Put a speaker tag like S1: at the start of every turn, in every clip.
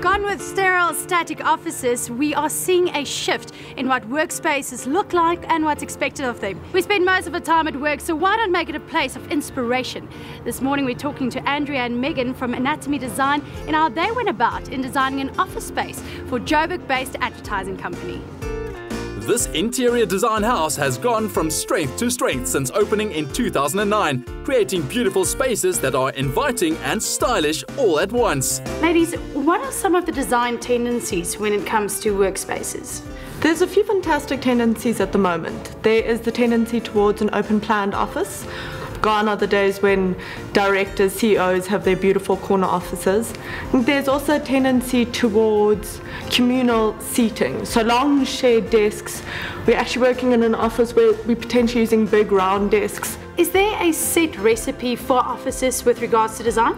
S1: Gone with sterile, static offices, we are seeing a shift in what workspaces look like and what's expected of them. We spend most of our time at work, so why not make it a place of inspiration? This morning we're talking to Andrea and Megan from Anatomy Design and how they went about in designing an office space for Joburg-based advertising company.
S2: This interior design house has gone from strength to strength since opening in 2009, creating beautiful spaces that are inviting and stylish all at once.
S1: Ladies, what are some of the design tendencies when it comes to workspaces?
S3: There's a few fantastic tendencies at the moment. There is the tendency towards an open-planned office. Gone are the days when directors, CEOs have their beautiful corner offices. There's also a tendency towards communal seating, so long shared desks. We're actually working in an office where we're potentially using big round desks.
S1: Is there a set recipe for offices with regards to design?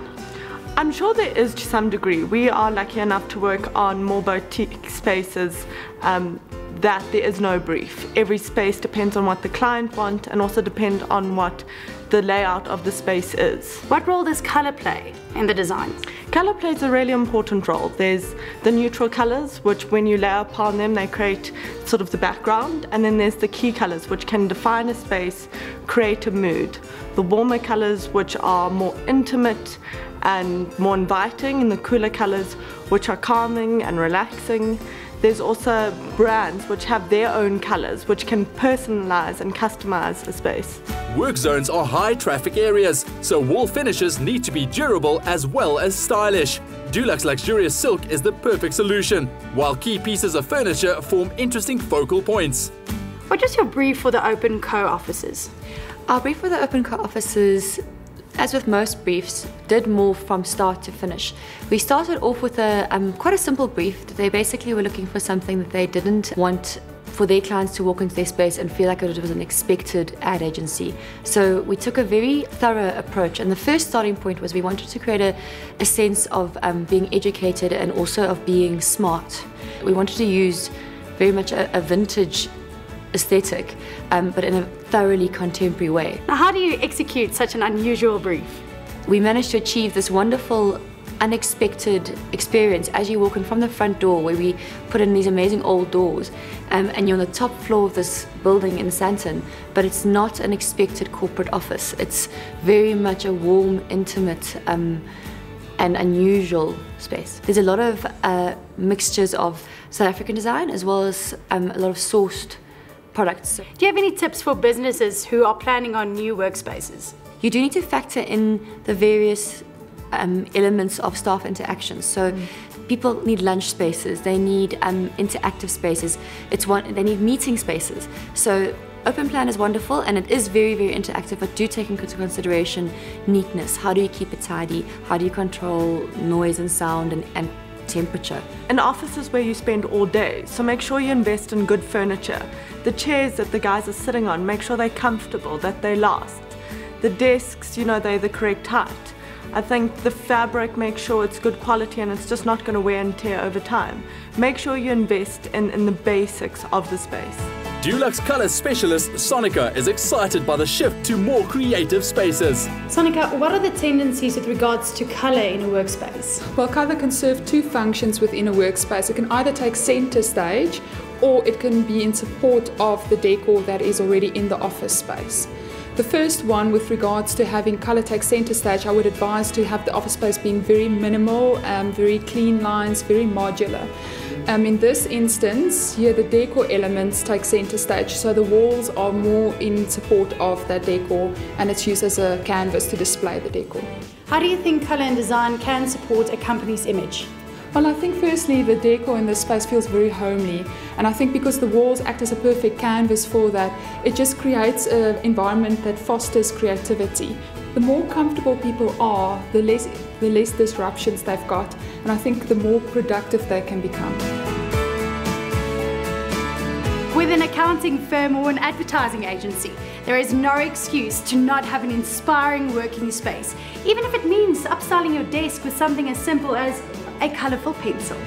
S3: I'm sure there is to some degree. We are lucky enough to work on more boutique spaces that there is no brief. Every space depends on what the client wants and also depend on what the layout of the space is.
S1: What role does colour play in the design?
S3: Colour plays a really important role. There's the neutral colours, which when you layer upon them, they create sort of the background, and then there's the key colours, which can define a space, create a mood. The warmer colours, which are more intimate and more inviting, and the cooler colours, which are calming and relaxing. There's also brands which have their own colours, which can personalise and customise a space.
S2: Work zones are high traffic areas, so wall finishes need to be durable as well as stylish. Dulux luxurious silk is the perfect solution, while key pieces of furniture form interesting focal points.
S1: What is your brief for the open co-offices?
S4: Our brief for the open co-offices, as with most briefs, did move from start to finish. We started off with quite a simple brief. They basically were looking for something that they didn't want for their clients to walk into their space and feel like it was an expected ad agency. So we took a very thorough approach, and the first starting point was we wanted to create a sense of being educated and also of being smart. We wanted to use very much a vintage aesthetic, but in a thoroughly contemporary way.
S1: Now, how do you execute such an unusual brief?
S4: We managed to achieve this wonderful, unexpected experience as you walk in from the front door, where we put in these amazing old doors, and you're on the top floor of this building in Sandton, but it's not an expected corporate office. It's very much a warm, intimate, and unusual space. There's a lot of mixtures of South African design as well as a lot of sourced products.
S1: Do you have any tips for businesses who are planning on new workspaces?
S4: You do need to factor in the various elements of staff interaction. So people need lunch spaces, they need interactive spaces, they need meeting spaces. So open plan is wonderful and it is very, very interactive, but do take into consideration neatness. How do you keep it tidy? How do you control noise and sound and temperature?
S3: An office is where you spend all day, so make sure you invest in good furniture. The chairs that the guys are sitting on, make sure they're comfortable, that they last. The desks, they're the correct height. I think the fabric, make sure it's good quality and it's just not going to wear and tear over time. Make sure you invest in the basics of the space.
S2: Dulux colour specialist Sonica is excited by the shift to more creative spaces.
S1: Sonica, what are the tendencies with regards to colour in a workspace?
S5: Well, colour can serve two functions within a workspace. It can either take centre stage or it can be in support of the decor that is already in the office space. The first one, with regards to having colour take centre stage, I would advise to have the office space being very minimal, very clean lines, very modular. In this instance, here the decor elements take centre stage, so the walls are more in support of that decor and it's used as a canvas to display the decor.
S1: How do you think colour and design can support a company's image?
S5: Well, I think firstly the decor in this space feels very homely, and I think because the walls act as a perfect canvas for that, it just creates an environment that fosters creativity. The more comfortable people are, the less disruptions they've got, and I think the more productive they can become.
S1: With an accounting firm or an advertising agency, there is no excuse to not have an inspiring working space, even if it means upstyling your desk with something as simple as a colourful pencil.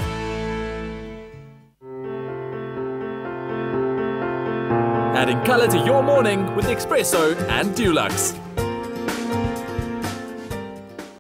S2: Adding colour to your morning with Expresso and Dulux.